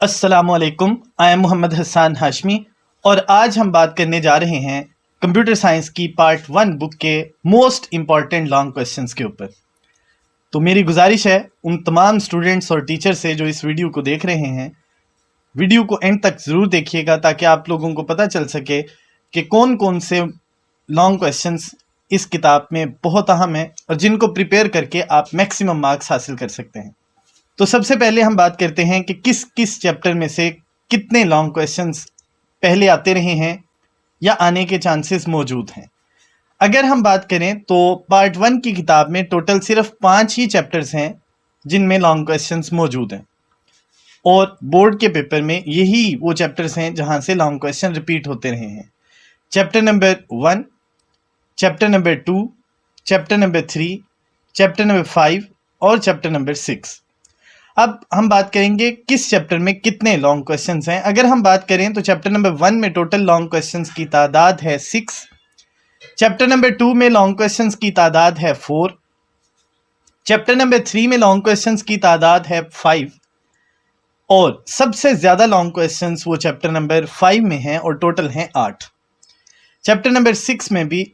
अस्सलामुअलैकुम, I am Mohammad Hasan Hashmi और आज हम बात करने जा रहे हैं कंप्यूटर साइंस की पार्ट 1 बुक के मोस्ट इम्पॉर्टेंट लॉन्ग क्वेश्चंस के ऊपर। तो मेरी गुजारिश है उन तमाम स्टूडेंट्स और टीचर से जो इस वीडियो को देख रहे हैं, वीडियो को एंड तक ज़रूर देखिएगा ताकि आप लोगों को पता चल सके कि कौन कौन से लॉन्ग क्वेश्चंस इस किताब में बहुत अहम है और जिनको प्रिपेयर करके आप मैक्सिमम मार्क्स हासिल कर सकते हैं। तो सबसे पहले हम बात करते हैं कि किस किस चैप्टर में से कितने लॉन्ग क्वेश्चंस पहले आते रहे हैं या आने के चांसेस मौजूद हैं। अगर हम बात करें तो पार्ट 1 की किताब में टोटल सिर्फ 5 ही चैप्टर्स हैं जिनमें लॉन्ग क्वेश्चंस मौजूद हैं और बोर्ड के पेपर में यही वो चैप्टर्स हैं जहां से लॉन्ग क्वेश्चन रिपीट होते रहे हैं। Chapter number 1, chapter number 2, chapter number 3, chapter number 5 और चैप्टर नंबर 6। अब हम बात करेंगे किस चैप्टर में कितने लॉन्ग क्वेश्चंस हैं। अगर हम बात करें तो चैप्टर नंबर 1 में टोटल लॉन्ग क्वेश्चंस की तादाद है 6, चैप्टर नंबर 2 में लॉन्ग क्वेश्चंस की तादाद है 4, चैप्टर नंबर 3 में लॉन्ग क्वेश्चंस की तादाद है 5 और सबसे ज्यादा लॉन्ग क्वेश्चंस वो चैप्टर नंबर 5 में हैं और टोटल हैं 8। चैप्टर नंबर 6 में भी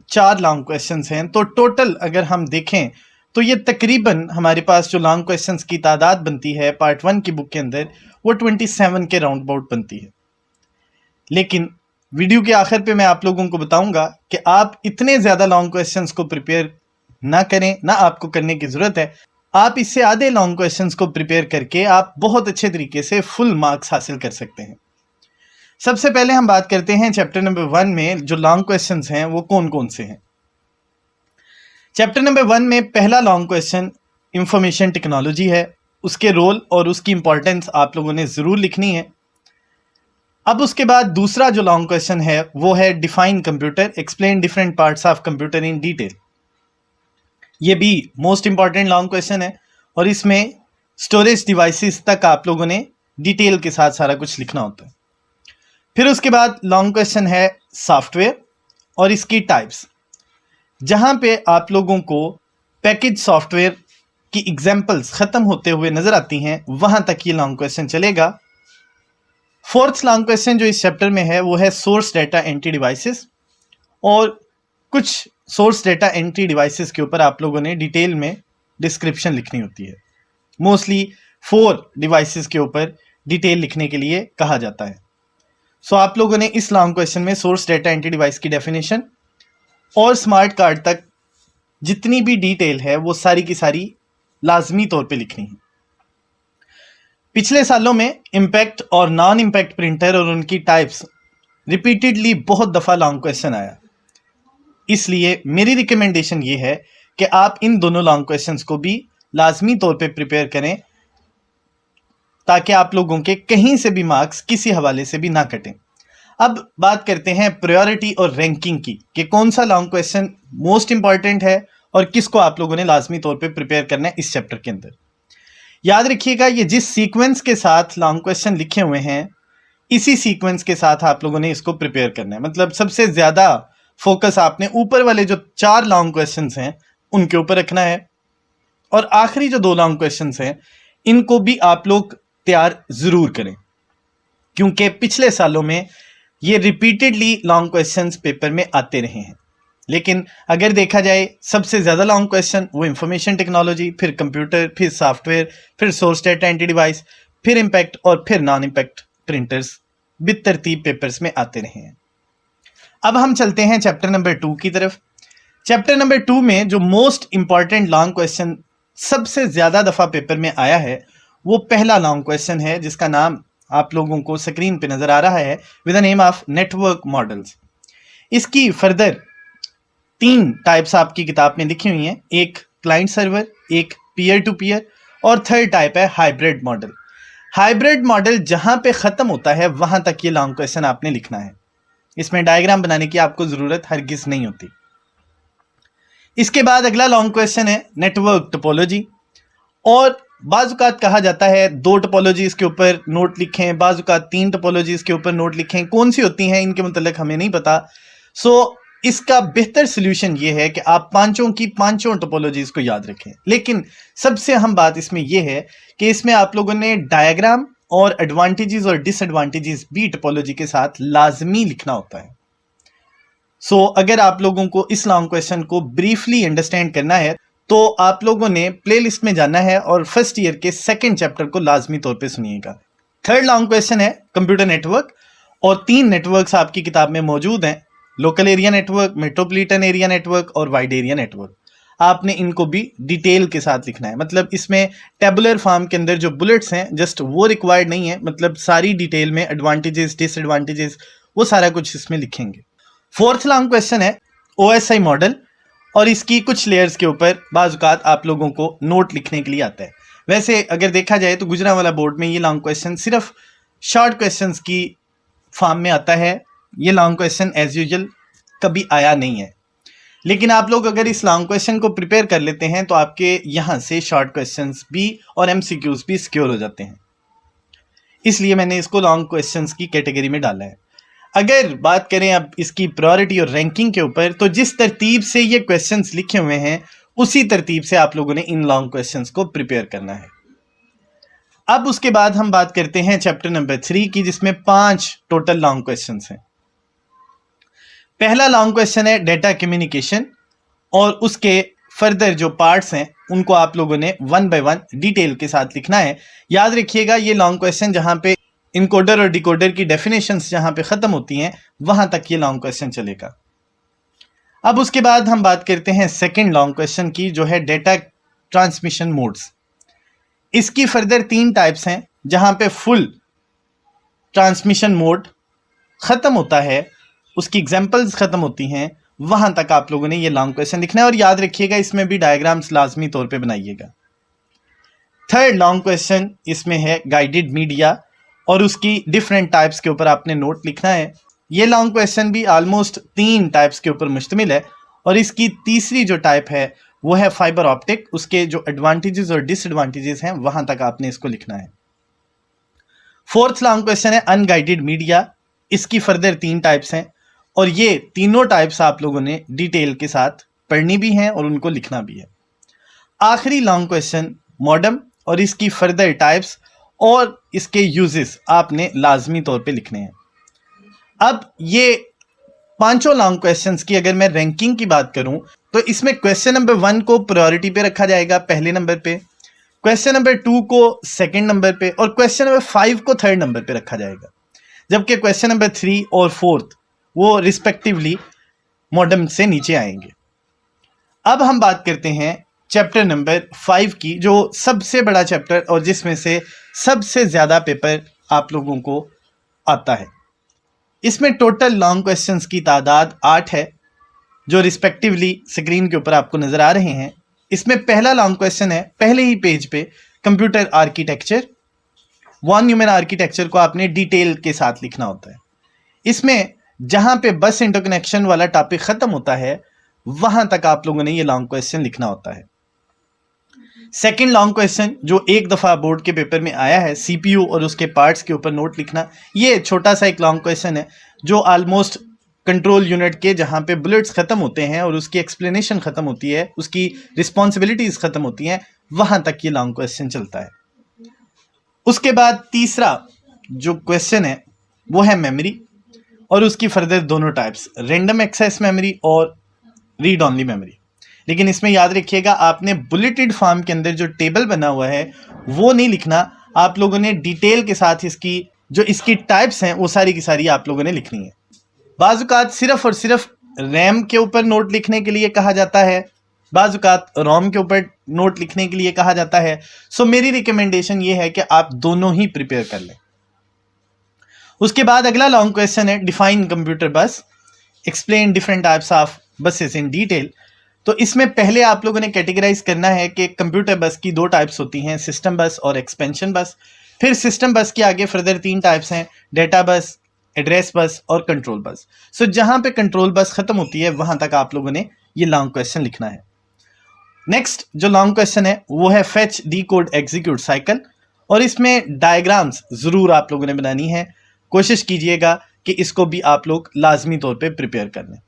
4 लॉन्ग क्वेश्चंस हैं। तो टोटल अगर हम देखें तो ये तकरीबन हमारे पास जो लॉन्ग क्वेश्चंस की तादाद बनती है पार्ट 1 की बुक के अंदर वो 27 के राउंड अबाउट बनती है। लेकिन वीडियो के आखिर पे मैं आप लोगों को बताऊंगा कि आप इतने ज़्यादा लॉन्ग क्वेश्चंस को प्रिपेयर ना करें, ना आपको करने की ज़रूरत है। आप इससे आधे लॉन्ग क्वेश्चंस को प्रिपेयर करके आप बहुत अच्छे तरीके से फुल मार्क्स हासिल कर सकते हैं। सबसे पहले हम बात करते हैं चैप्टर नंबर 1 में जो लॉन्ग क्वेश्चंस हैं वो कौन कौन से हैं। चैप्टर नंबर 1 में पहला लॉन्ग क्वेश्चन इंफॉर्मेशन टेक्नोलॉजी है। उसके रोल और उसकी इंपॉर्टेंस आप लोगों ने ज़रूर लिखनी है। अब उसके बाद दूसरा जो लॉन्ग क्वेश्चन है वो है define computer, explain different parts of computer in detail. ये भी मोस्ट इंपॉर्टेंट लॉन्ग क्वेश्चन है और इसमें स्टोरेज डिवाइसेस तक आप लोगों ने डिटेल के साथ सारा कुछ लिखना होता है। फिर उसके बाद लॉन्ग क्वेश्चन है सॉफ्टवेयर और इसकी टाइप्स, जहां पे आप लोगों को पैकेज सॉफ्टवेयर की एग्जांपल्स खत्म होते हुए नजर आती हैं, वहां तक ये लॉन्ग क्वेश्चन चलेगा। फोर्थ लॉन्ग क्वेश्चन जो इस चैप्टर में है वो है सोर्स डेटा एंट्री डिवाइसेस और कुछ सोर्स डेटा एंट्री डिवाइसेस के ऊपर आप लोगों ने डिटेल में डिस्क्रिप्शन लिखनी होती है। मोस्टली 4 डिवाइसेस के ऊपर डिटेल लिखने के लिए कहा जाता है। सो आप लोगों ने इस लॉन्ग क्वेश्चन में सोर्स डेटा एंट्री डिवाइस की डेफिनेशन और स्मार्ट कार्ड तक जितनी भी डिटेल है वो सारी की सारी लाजमी तौर पे लिखनी है। पिछले सालों में इम्पैक्ट और नॉन इम्पैक्ट प्रिंटर और उनकी टाइप्स रिपीटेडली बहुत दफ़ा लॉन्ग क्वेश्चन आया, इसलिए मेरी रिकमेंडेशन ये है कि आप इन दोनों लॉन्ग क्वेश्चंस को भी लाजमी तौर पे प्रिपेयर करें ताकि आप लोगों के कहीं से भी मार्क्स किसी हवाले से भी ना कटें। अब बात करते हैं प्रायोरिटी और रैंकिंग की कि कौन सा लॉन्ग क्वेश्चन मोस्ट इंपॉर्टेंट है और किसको आप लोगों ने लाजमी तौर पे प्रिपेयर करना है इस चैप्टर के अंदर। याद रखिएगा, ये जिस सीक्वेंस के साथ लॉन्ग क्वेश्चन लिखे हुए हैं इसी सीक्वेंस के साथ आप लोगों ने इसको प्रिपेयर करना है। मतलब सबसे ज़्यादा फोकस आपने ऊपर वाले जो 4 लॉन्ग क्वेश्चन हैं उनके ऊपर रखना है और आखिरी जो 2 लॉन्ग क्वेश्चन हैं इनको भी आप लोग तैयार ज़रूर करें, क्योंकि पिछले सालों में ये रिपीटेडली लॉन्ग क्वेश्चंस पेपर में आते रहे हैं। लेकिन अगर देखा जाए सबसे ज़्यादा लॉन्ग क्वेश्चन वो इंफॉर्मेशन टेक्नोलॉजी, फिर कंप्यूटर, फिर सॉफ्टवेयर, फिर सोर्स डेटा एंट्री डिवाइस, फिर इम्पैक्ट और फिर नॉन इम्पैक्ट प्रिंटर्स बितरतीब पेपर्स में आते रहे हैं। अब हम चलते हैं चैप्टर नंबर 2 की तरफ। चैप्टर नंबर 2 में जो मोस्ट इंपॉर्टेंट लॉन्ग क्वेश्चन सबसे ज़्यादा दफ़ा पेपर में आया है वो पहला लॉन्ग क्वेश्चन है जिसका नाम आप लोगों को स्क्रीन पे नजर आ रहा है, with the name of network models. इसकी फर्दर 3 टाइप्स आपकी किताब में लिखी हुई हैं, एक क्लाइंट सर्वर, एक पीयर टू पीयर और थर्ड टाइप है हाइब्रिड मॉडल। हाइब्रिड मॉडल जहां पे ख़त्म होता है वहां तक ये लॉन्ग क्वेश्चन आपने लिखना है। इसमें डायग्राम बनाने की आपको ज़रूरत हरगिज़ नहीं होती। इसके बाद अगला लॉन्ग क्वेश्चन है नेटवर्क टोपोलॉजी और बाज़-औक़ात कहा जाता है 2 टोपोलॉजीज़ के ऊपर नोट लिखें, बाज़-औक़ात 3 टोपोलॉजीज़ के ऊपर नोट लिखें। कौन सी होती हैं इनके मुतल्लिक़ हमें नहीं पता। सो इसका बेहतर सोल्यूशन ये है कि आप पांचों की पांचों टोपोलॉजीज़ को याद रखें। लेकिन सबसे अहम बात इसमें यह है कि इसमें आप लोगों ने डायग्राम और एडवांटेजेस और डिसएडवांटेजेस भी टोपोलॉजी के साथ लाजमी लिखना होता है। अगर आप लोगों को इस लॉन्ग क्वेश्चन को ब्रीफली अंडरस्टैंड करना है तो आप लोगों ने प्लेलिस्ट में जाना है और फर्स्ट ईयर के सेकंड चैप्टर को लाजमी तौर पे सुनिएगा। थर्ड लॉन्ग क्वेश्चन है कंप्यूटर नेटवर्क, और 3 नेटवर्क्स आपकी किताब में मौजूद हैं, local area network, metropolitan area network और वाइड एरिया नेटवर्क। आपने इनको भी डिटेल के साथ लिखना है, मतलब इसमें टेबुलर फॉर्म के अंदर जो बुलेट्स हैं जस्ट वो रिक्वायर्ड नहीं है, मतलब सारी डिटेल में एडवांटेजेस डिसएडवांटेजेस वो सारा कुछ इसमें लिखेंगे। फोर्थ लॉन्ग क्वेश्चन है OSI मॉडल, और इसकी कुछ लेयर्स के ऊपर बाज़-औक़ात आप लोगों को नोट लिखने के लिए आता है। वैसे अगर देखा जाए तो गुजरांवाला बोर्ड में ये लॉन्ग क्वेश्चन सिर्फ शॉर्ट क्वेश्चंस की फॉर्म में आता है, ये लॉन्ग क्वेश्चन एज यूजुअल कभी आया नहीं है। लेकिन आप लोग अगर इस लॉन्ग क्वेश्चन को प्रिपेयर कर लेते हैं तो आपके यहाँ से शॉर्ट क्वेश्चंस भी और MCQs भी सिक्योर हो जाते हैं, इसलिए मैंने इसको लॉन्ग क्वेश्चंस की कैटेगरी में डाला है। अगर बात करें अब इसकी प्रायोरिटी और रैंकिंग के ऊपर, तो जिस तरतीब से ये क्वेश्चंस लिखे हुए हैं उसी तरतीब से आप लोगों ने इन लॉन्ग क्वेश्चंस को प्रिपेयर करना है। अब उसके बाद हम बात करते हैं चैप्टर नंबर 3 की, जिसमें 5 टोटल लॉन्ग क्वेश्चंस हैं। पहला लॉन्ग क्वेश्चन है डेटा कम्युनिकेशन, और उसके फर्दर जो पार्ट्स हैं उनको आप लोगों ने 1 बाय 1 डिटेल के साथ लिखना है। याद रखिएगा ये लॉन्ग क्वेश्चन जहां पे इनकोडर और डिकोडर की डेफिनेशंस जहां पे खत्म होती हैं वहां तक ये लॉन्ग क्वेश्चन चलेगा। अब उसके बाद हम बात करते हैं सेकंड लॉन्ग क्वेश्चन की, जो है डेटा ट्रांसमिशन मोड्स। इसकी फर्दर 3 टाइप्स हैं, जहां पे फुल ट्रांसमिशन मोड खत्म होता है, उसकी एग्जांपल्स खत्म होती हैं, वहां तक आप लोगों ने ये लॉन्ग क्वेश्चन लिखना है, और याद रखिएगा इसमें भी डायग्राम्स लाजमी तौर पे बनाइएगा। थर्ड लॉन्ग क्वेश्चन इसमें है गाइडेड मीडिया, और उसकी डिफरेंट टाइप्स के ऊपर आपने नोट लिखना है। ये लॉन्ग क्वेश्चन भी ऑलमोस्ट 3 टाइप्स के ऊपर मुश्तमिल है, और इसकी तीसरी जो टाइप है वो है फाइबर ऑप्टिक। उसके जो एडवांटेजेस और डिसएडवांटेजेस हैं वहां तक आपने इसको लिखना है। फोर्थ लॉन्ग क्वेश्चन है अनगाइडेड मीडिया, इसकी फर्दर 3 टाइप्स हैं, और ये तीनों टाइप्स आप लोगों ने डिटेल के साथ पढ़नी भी हैं और उनको लिखना भी है। आखिरी लॉन्ग क्वेश्चन मॉडम, और इसकी फर्दर टाइप्स और इसके यूजेस आपने लाजमी तौर पे लिखने हैं। अब ये 5 लॉन्ग क्वेश्चंस की अगर मैं रैंकिंग की बात करूं तो इसमें क्वेश्चन नंबर 1 को प्रायोरिटी पे रखा जाएगा, पहले नंबर पे, क्वेश्चन नंबर 2 को सेकंड नंबर पे, और क्वेश्चन नंबर 5 को थर्ड नंबर पे रखा जाएगा, जबकि क्वेश्चन नंबर 3 और 4th वो रिस्पेक्टिवली मॉडम से नीचे आएंगे। अब हम बात करते हैं चैप्टर नंबर 5 की, जो सबसे बड़ा चैप्टर और जिसमें से सबसे ज़्यादा पेपर आप लोगों को आता है। इसमें टोटल लॉन्ग क्वेश्चंस की तादाद 8 है, जो रिस्पेक्टिवली स्क्रीन के ऊपर आपको नज़र आ रहे हैं। इसमें पहला लॉन्ग क्वेश्चन है पहले ही पेज पे computer architecture. Von Neumann architecture को आपने डिटेल के साथ लिखना होता है। इसमें जहाँ पे बस इंटरकनेक्शन वाला टॉपिक ख़त्म होता है वहाँ तक आप लोगों ने ये लॉन्ग क्वेश्चन लिखना होता है। सेकंड लॉन्ग क्वेश्चन जो एक दफ़ा बोर्ड के पेपर में आया है, CPU और उसके पार्ट्स के ऊपर नोट लिखना। ये छोटा सा एक लॉन्ग क्वेश्चन है जो ऑलमोस्ट कंट्रोल यूनिट के जहाँ पे बुलेट्स ख़त्म होते हैं और उसकी एक्सप्लेनेशन ख़त्म होती है, उसकी रिस्पॉन्सिबिलिटीज़ ख़त्म होती हैं, वहाँ तक ये लॉन्ग क्वेश्चन चलता है। उसके बाद तीसरा जो क्वेश्चन है वो है मेमोरी, और उसकी फर्दर दोनों टाइप्स, रैंडम एक्सेस मेमोरी और रीड ऑनली मेमोरी। लेकिन इसमें याद रखिएगा आपने बुलेटेड फॉर्म के अंदर जो टेबल बना हुआ है वो नहीं लिखना, आप लोगों ने डिटेल के साथ इसकी टाइप्स हैं वो सारी की सारी आप लोगों ने लिखनी है। बाज़-औक़ात सिर्फ और सिर्फ रैम के ऊपर नोट लिखने के लिए कहा जाता है, बाज़-औक़ात रोम के ऊपर नोट लिखने के लिए कहा जाता है। सो मेरी रिकमेंडेशन ये है कि आप दोनों ही प्रिपेयर कर लें। उसके बाद अगला लॉन्ग क्वेश्चन है डिफाइन कंप्यूटर बस, explain different types of buses in detail. तो इसमें पहले आप लोगों ने कैटेगराइज करना है कि कंप्यूटर बस की 2 टाइप्स होती हैं, सिस्टम बस और एक्सपेंशन बस। फिर सिस्टम बस के आगे फर्दर 3 टाइप्स हैं, डेटा बस, एड्रेस बस और कंट्रोल बस। सो जहां पे कंट्रोल बस खत्म होती है वहां तक आप लोगों ने ये लॉन्ग क्वेश्चन लिखना है। नेक्स्ट जो लॉन्ग क्वेश्चन है वो है फेच, डीकोड, एग्जीक्यूट साइकिल, और इसमें डायग्राम्स जरूर आप लोगों ने बनानी है। कोशिश कीजिएगा कि इसको भी आप लोग लाजमी तौर पे प्रिपेयर कर लें।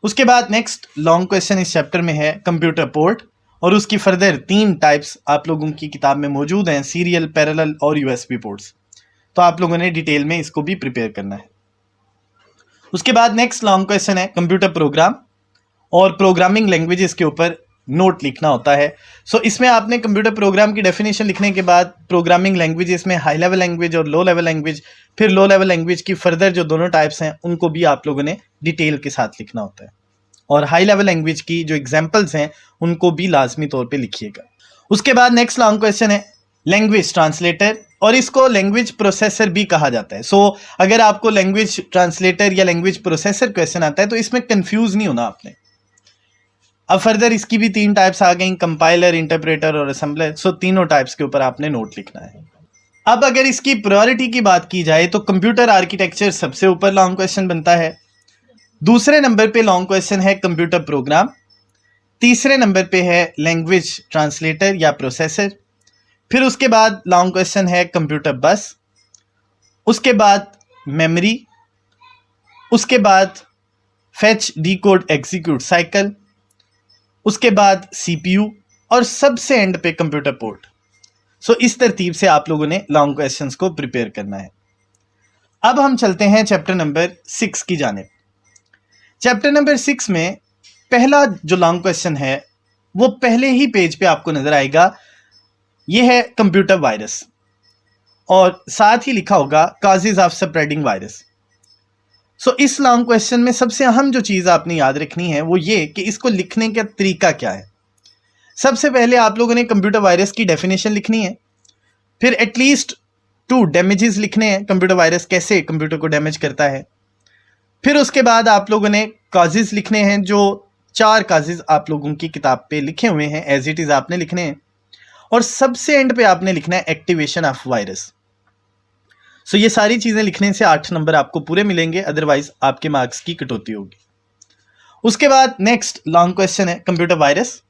उसके बाद नेक्स्ट लॉन्ग क्वेश्चन इस चैप्टर में है कंप्यूटर पोर्ट, और उसकी फर्दर 3 टाइप्स आप लोगों की किताब में मौजूद हैं, सीरियल, पैरेलल और यूएसबी पोर्ट्स। तो आप लोगों ने डिटेल में इसको भी प्रिपेयर करना है। उसके बाद नेक्स्ट लॉन्ग क्वेश्चन है कंप्यूटर प्रोग्राम और प्रोग्रामिंग लैंग्वेजेस के ऊपर नोट लिखना होता है। सो इसमें आपने कंप्यूटर प्रोग्राम की डेफिनेशन लिखने के बाद प्रोग्रामिंग लैंग्वेजेस में हाई लेवल लैंग्वेज और लो लेवल लैंग्वेज, फिर लो लेवल लैंग्वेज की फर्दर जो दोनों टाइप्स हैं उनको भी आप लोगों ने डिटेल के साथ लिखना होता है, और हाई लेवल लैंग्वेज की जो एग्जाम्पल्स हैं उनको भी लाजमी तौर पर लिखिएगा। उसके बाद नेक्स्ट लॉन्ग क्वेश्चन है लैंग्वेज ट्रांसलेटर, और इसको लैंग्वेज प्रोसेसर भी कहा जाता है। सो अगर आपको लैंग्वेज ट्रांसलेटर या लैंग्वेज प्रोसेसर क्वेश्चन आता है तो इसमें कंफ्यूज नहीं होना आपने। अब फर्दर इसकी भी 3 टाइप्स आ गई, कंपाइलर, इंटरप्रेटर और असेंबलर। सो तीनों टाइप्स के ऊपर आपने नोट लिखना है। अब अगर इसकी प्रायोरिटी की बात की जाए तो कंप्यूटर आर्किटेक्चर सबसे ऊपर लॉन्ग क्वेश्चन बनता है, दूसरे नंबर पे लॉन्ग क्वेश्चन है कंप्यूटर प्रोग्राम, तीसरे नंबर पे है लैंग्वेज ट्रांसलेटर या प्रोसेसर, फिर उसके बाद लॉन्ग क्वेश्चन है कंप्यूटर बस, उसके बाद मेमोरी, उसके बाद फेच, डीकोड, एग्जीक्यूट साइकिल, उसके बाद सीपीयू और सबसे एंड पे कंप्यूटर पोर्ट। सो इस तरतीब से आप लोगों ने लॉन्ग क्वेश्चंस को प्रिपेयर करना है। अब हम चलते हैं चैप्टर नंबर 6 की जानिब। चैप्टर नंबर 6 में पहला जो लॉन्ग क्वेश्चन है वो पहले ही पेज पे आपको नजर आएगा, ये है कंप्यूटर वायरस, और साथ ही लिखा होगा काजेज ऑफ स्प्रेडिंग वायरस। सो इस लॉन्ग क्वेश्चन में सबसे अहम जो चीज़ आपने याद रखनी है वो ये कि इसको लिखने का तरीका क्या है। सबसे पहले आप लोगों ने कंप्यूटर वायरस की डेफिनेशन लिखनी है, फिर एटलीस्ट 2 डैमेजेस लिखने हैं, कंप्यूटर वायरस कैसे कंप्यूटर को डैमेज करता है। फिर उसके बाद आप लोगों ने काजेज लिखने हैं, जो 4 काजेज आप लोगों की किताब पे लिखे हुए हैं, एज इट इज़ आपने लिखने हैं, और सबसे एंड पे आपने लिखना है एक्टिवेशन ऑफ वायरस। सो ये सारी चीज़ें लिखने से 8 नंबर आपको पूरे मिलेंगे, अदरवाइज आपके मार्क्स की कटौती होगी। उसके बाद नेक्स्ट लॉन्ग क्वेश्चन है कंप्यूटर वायरस,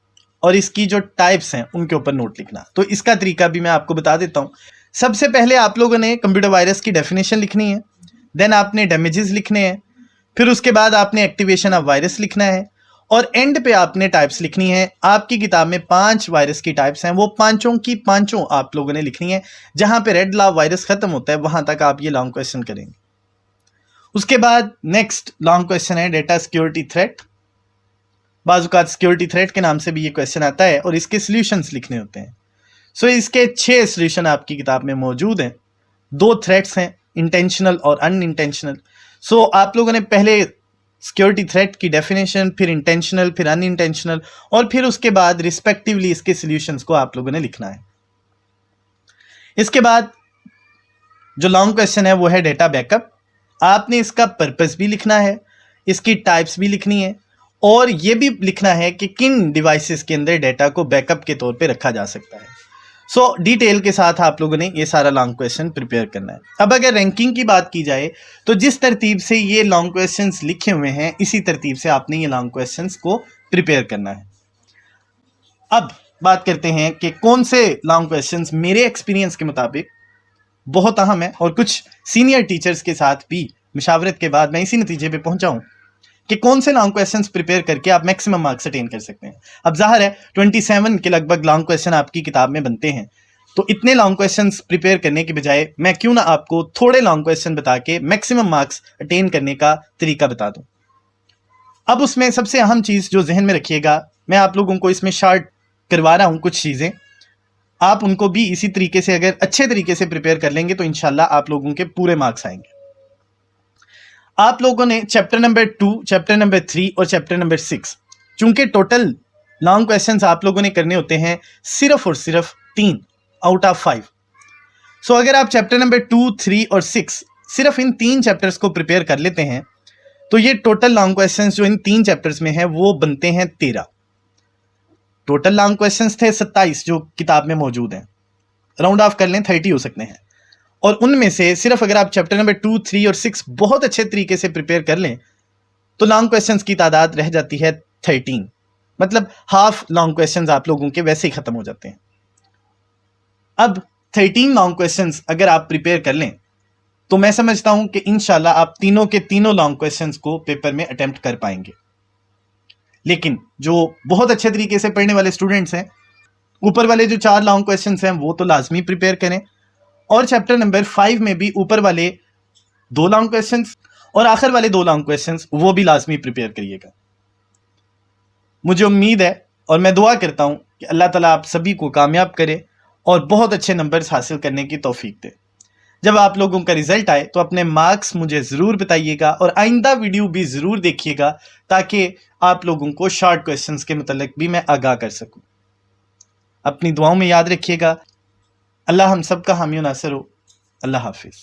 और इसकी जो टाइप्स हैं उनके ऊपर नोट लिखना। तो इसका तरीका भी मैं आपको बता देता हूँ। सबसे पहले आप लोगों ने कंप्यूटर वायरस की डेफिनेशन लिखनी है, देन आपने डैमेजेस लिखने हैं, फिर उसके बाद आपने एक्टिवेशन ऑफ वायरस लिखना है, और एंड पे आपने टाइप्स लिखनी है। आपकी किताब में 5 वायरस की टाइप्स हैं, वो पांचों की पांचों आप लोगों ने लिखनी है। जहां पे रेड लॉ वायरस खत्म होता है वहां तक आप ये लॉन्ग क्वेश्चन करेंगे। उसके बाद नेक्स्ट लॉन्ग क्वेश्चन है डेटा सिक्योरिटी थ्रेट। बाजुकात सिक्योरिटी थ्रेट के नाम से भी ये क्वेश्चन आता है, और इसके सॉल्यूशंस लिखने होते हैं। सो इसके 6 सॉल्यूशन आपकी किताब में मौजूद हैं। 2 थ्रेट्स हैं, इंटेंशनल और अनइंटेंशनल। सो आप लोगों ने पहले सिक्योरिटी थ्रेट की डेफिनेशन, फिर इंटेंशनल, फिर अनइंटेंशनल, और फिर उसके बाद रिस्पेक्टिवली इसके सॉल्यूशंस को आप लोगों ने लिखना है। इसके बाद जो लॉन्ग क्वेश्चन है वो है डेटा बैकअप। आपने इसका पर्पस भी लिखना है, इसकी टाइप्स भी लिखनी है, और ये भी लिखना है कि किन डिवाइसेस के अंदर डेटा को बैकअप के तौर पे रखा जा सकता है। सो डिटेल के साथ आप लोगों ने ये सारा लॉन्ग क्वेश्चन प्रिपेयर करना है। अब अगर रैंकिंग की बात की जाए तो जिस तरतीब से ये लॉन्ग क्वेश्चंस लिखे हुए हैं इसी तरतीब से आपने ये लॉन्ग क्वेश्चंस को प्रिपेयर करना है। अब बात करते हैं कि कौन से लॉन्ग क्वेश्चंस मेरे एक्सपीरियंस के मुताबिक बहुत अहम है, और कुछ सीनियर टीचर्स के साथ भी मशावरत के बाद मैं इसी नतीजे पे पहुंचा हूं कि कौन से लॉन्ग क्वेश्चंस प्रिपेयर करके आप मैक्सिमम मार्क्स अटेन कर सकते हैं। अब जाहिर है 27 के लगभग लॉन्ग क्वेश्चन आपकी किताब में बनते हैं, तो इतने लॉन्ग क्वेश्चंस प्रिपेयर करने के बजाय मैं क्यों ना आपको थोड़े लॉन्ग क्वेश्चन बता के मैक्सिमम मार्क्स अटेन करने का तरीका बता दूं। अब उसमें सबसे अहम चीज़ जो जहन में रखिएगा, मैं आप लोगों को इसमें शार्ट करवा रहा हूँ कुछ चीज़ें, आप उनको भी इसी तरीके से अगर अच्छे तरीके से प्रिपेयर कर लेंगे तो इंशाल्लाह आप लोगों के पूरे मार्क्स आएंगे। आप लोगों ने चैप्टर नंबर 2, चैप्टर नंबर 3 और चैप्टर नंबर 6, चूंकि टोटल लॉन्ग क्वेश्चंस आप लोगों ने करने होते हैं सिर्फ और सिर्फ 3 आउट ऑफ 5। सो अगर आप चैप्टर नंबर 2, 3 और 6 सिर्फ इन 3 चैप्टर्स को प्रिपेयर कर लेते हैं तो ये टोटल लॉन्ग क्वेश्चंस जो इन 3 चैप्टर्स में हैं वो बनते हैं 13। टोटल लॉन्ग क्वेश्चंस थे 27 जो किताब में मौजूद हैं, राउंड ऑफ कर लें 30 हो सकते हैं, और उनमें से सिर्फ अगर आप चैप्टर नंबर 2, 3 और 6 बहुत अच्छे तरीके से प्रिपेयर कर लें तो लॉन्ग क्वेश्चंस की तादाद रह जाती है 13। मतलब हाफ लॉन्ग क्वेश्चंस आप लोगों के वैसे ही खत्म हो जाते हैं। अब 13 लॉन्ग क्वेश्चंस अगर आप प्रिपेयर कर लें तो मैं समझता हूं कि इंशाल्लाह आप तीनों के तीनों लॉन्ग क्वेश्चंस को पेपर में अटेम्प्ट कर पाएंगे। लेकिन जो बहुत अच्छे तरीके से पढ़ने वाले स्टूडेंट्स हैं, ऊपर वाले जो 4 लॉन्ग क्वेश्चंस हैं वो तो लाजमी प्रिपेयर करें, और चैप्टर नंबर 5 में भी ऊपर वाले 2 लॉन्ग क्वेश्चंस और आखिर वाले 2 लॉन्ग क्वेश्चंस वो भी लाजमी प्रिपेयर करिएगा। मुझे उम्मीद है और मैं दुआ करता हूं कि अल्लाह ताला आप सभी को कामयाब करे और बहुत अच्छे नंबर्स हासिल करने की तौफीक दे। जब आप लोगों का रिजल्ट आए तो अपने मार्क्स मुझे ज़रूर बताइएगा और आइंदा वीडियो भी ज़रूर देखिएगा ताकि आप लोगों को शॉर्ट क्वेश्चंस के मतलब भी मैं आगाह कर सकूं। अपनी दुआओं में याद रखिएगा। अल्लाह हम सब का हामी और नासिर हो। अल्लाह हाफिज़।